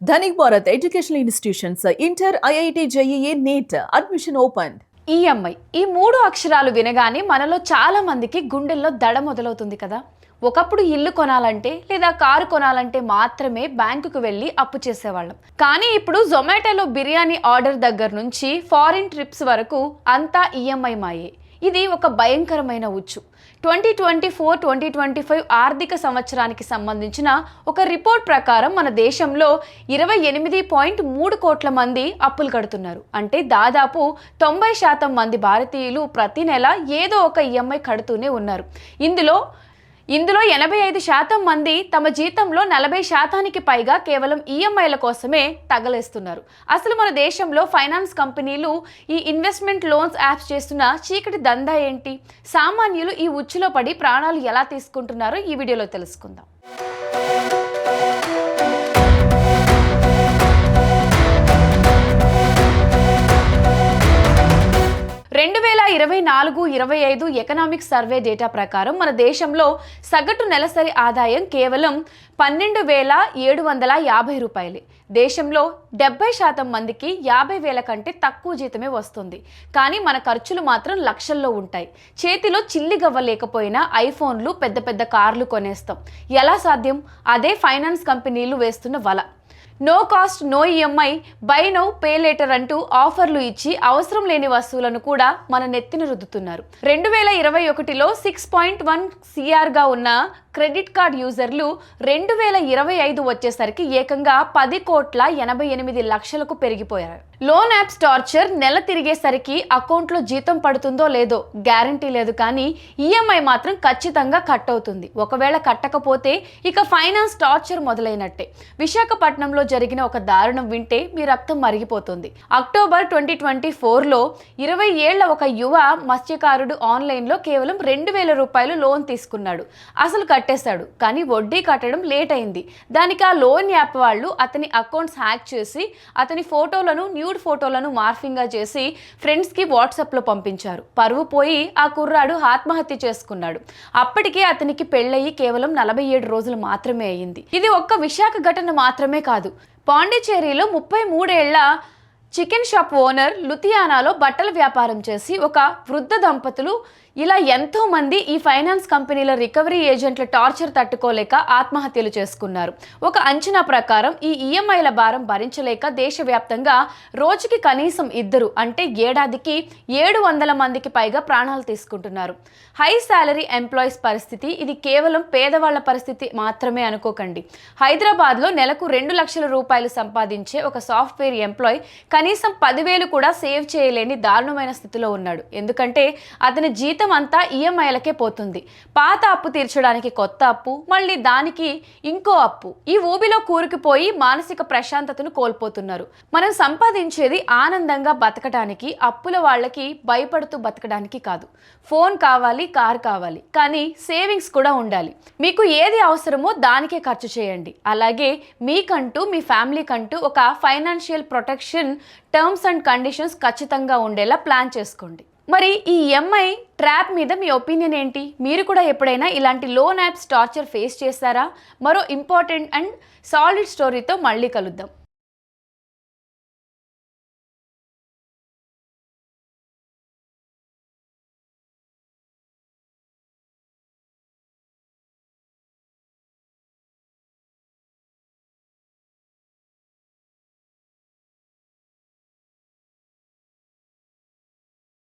Dhanik Bharat educational institutions inter IIT JEE NEET admission open. EMI ఈ మూడు అక్షరాలు వినగానే మనలో చాలా మందికి గుండెల్లో దడ మొదలవుతుంది కదా. ఒకప్పుడు ఇల్లు కొనాలంటే లేదా కారు కొనాలంటే మాత్రమే బ్యాంకుకు వెళ్ళి అప్పు చేసేవాళ్ళం. కానీ ఇప్పుడు జొమాటోలో బిర్యానీ ఆర్డర్ దగ్గర నుంచి ఫారిన్ ట్రిప్స్ వరకు అంతా ఈఎంఐ మాయే. ఇది ఒక భయంకరమైన ఉచ్చు. 2024-2025 ఆర్థిక సంవత్సరానికి సంబంధించిన ఒక రిపోర్ట్ ప్రకారం మన దేశంలో 28.3 కోట్ల మంది అప్పులు కడుతున్నారు. అంటే దాదాపు 90% మంది భారతీయులు ప్రతి నెల ఏదో ఒక ఈఎంఐ కడుతూనే ఉన్నారు. ఇందులో 85% మంది తమ జీతంలో 40%కి పైగా కేవలం ఈఎంఐల కోసమే తగలేస్తున్నారు. అసలు మన దేశంలో ఫైనాన్స్ కంపెనీలు ఈ ఇన్వెస్ట్మెంట్ లోన్స్ యాప్స్ చేస్తున్న చీకటి దందా ఏంటి? సామాన్యులు ఈ ఉచ్చులో పడి ప్రాణాలు ఎలా తీసుకుంటున్నారో ఈ వీడియోలో తెలుసుకుందాం. 2024-25 ఎకనామిక్ సర్వే డేటా ప్రకారం మన దేశంలో సగటు నెలసరి ఆదాయం కేవలం 12,750 రూపాయలే. దేశంలో 70% మందికి 50,000 కంటే తక్కువ జీతమే వస్తుంది. కానీ మన ఖర్చులు మాత్రం లక్షల్లో ఉంటాయి. చేతిలో చిల్లి గవ్వ లేకపోయినా ఐఫోన్లు, పెద్ద పెద్ద కార్లు కొనేస్తాం. ఎలా సాధ్యం? అదే ఫైనాన్స్ కంపెనీలు వేస్తున్న వల. No cost no EMI, buy now pay later అంటూ ఆఫర్లు ఇచ్చి అవసరం లేని వస్తువులను కూడా మన నెత్తిన రుద్దుతున్నారు. 2021లో 6.1 CRగా ఉన్న క్రెడిట్ కార్డ్ యూజర్లు 2025 వచ్చేసరికి ఏకంగా 10,88,00,000కు పెరిగిపోయారు. లోన్ యాప్స్ టార్చర్ నెల తిరిగేసరికి అకౌంట్లో జీతం పడుతుందో లేదో గ్యారంటీ లేదు, కానీ ఈఎంఐ మాత్రం ఖచ్చితంగా కట్ అవుతుంది. ఒకవేళ కట్టకపోతే ఇక ఫైనాన్స్ టార్చర్ మొదలైనట్టే. విశాఖపట్నంలో జరిగిన ఒక దారుణం వింటే మీ రక్తం మరిగిపోతుంది. అక్టోబర్ 2024లో 20 ఏళ్ల ఒక యువ మత్స్యకారుడు ఆన్లైన్లో కేవలం 2,000 రూపాయలు లోన్ తీసుకున్నాడు. అసలు కట్టేశాడు, కానీ వడ్డీ కట్టడం లేట్ అయింది. దానికి ఆ లోన్ యాప్ వాళ్ళు అతని అకౌంట్స్ హ్యాక్ చేసి అతని ఫోటోలను, న్యూడ్ ఫోటోలను మార్ఫింగ్గా చేసి ఫ్రెండ్స్కి వాట్సాప్లో పంపించారు. పరువు పోయి ఆ కుర్రాడు ఆత్మహత్య చేసుకున్నాడు. అప్పటికే అతనికి పెళ్ళయి కేవలం 47 రోజులు మాత్రమే అయ్యింది. ఇది ఒక్క విశాఖ ఘటన మాత్రమే కాదు. పాండిచేరిలో 33 ఏళ్ల చికెన్ షాప్ ఓనర్ లుథియానాలో బట్టల వ్యాపారం చేసి ఒక వృద్ధ దంపతులు ఇలా ఎంతో మంది ఈ ఫైనాన్స్ కంపెనీల రికవరీ ఏజెంట్ల టార్చర్ తట్టుకోలేక ఆత్మహత్యలు చేసుకున్నారు. ఒక అంచనా ప్రకారం ఈ ఈఎంఐల భారం భరించలేక దేశవ్యాప్తంగా రోజుకి కనీసం 2 అంటే ఏడాదికి 700 మందికి పైగా ప్రాణాలు తీసుకుంటున్నారు. హై శాలరీ ఎంప్లాయీస్ పరిస్థితి ఇది కేవలం పేదవాళ్ల పరిస్థితి మాత్రమే అనుకోకండి. హైదరాబాద్లో నెలకు 2 లక్షల రూపాయలు సంపాదించే ఒక సాఫ్ట్వేర్ ఎంప్లాయీ కనీసం 10,000 కూడా సేవ్ చేయలేని దారుణమైన స్థితిలో ఉన్నాడు. ఎందుకంటే అతని జీతం అంతా ఈఎంఐలకే పోతుంది. పాత అప్పు తీర్చడానికి కొత్త అప్పు, మళ్ళీ దానికి ఇంకో అప్పు. ఈ ఊబిలో కూరుకుపోయి మానసిక ప్రశాంతతను కోల్పోతున్నారు. మనం సంపాదించేది ఆనందంగా బతకడానికి, అప్పుల వాళ్ళకి భయపడుతూ బతకడానికి కాదు. ఫోన్ కావాలి, కార్ కావాలి, కానీ సేవింగ్స్ కూడా ఉండాలి. మీకు ఏది అవసరమో దానికే ఖర్చు చేయండి. అలాగే మీకంటూ, మీ ఫ్యామిలీ కంటూ ఒక financial protection terms and conditions ఖచ్చితంగా ఉండేలా ప్లాన్ చేసుకోండి. మరి ఈ ఈఎంఐ ట్రాప్ మీద మీ ఒపీనియన్ ఏంటి? మీరు కూడా ఎప్పుడైనా ఇలాంటి లోన్ యాప్స్ టార్చర్ ఫేస్ చేశారా? మరో ఇంపార్టెంట్ అండ్ సాలిడ్ స్టోరీతో మళ్ళీ కలుద్దాం.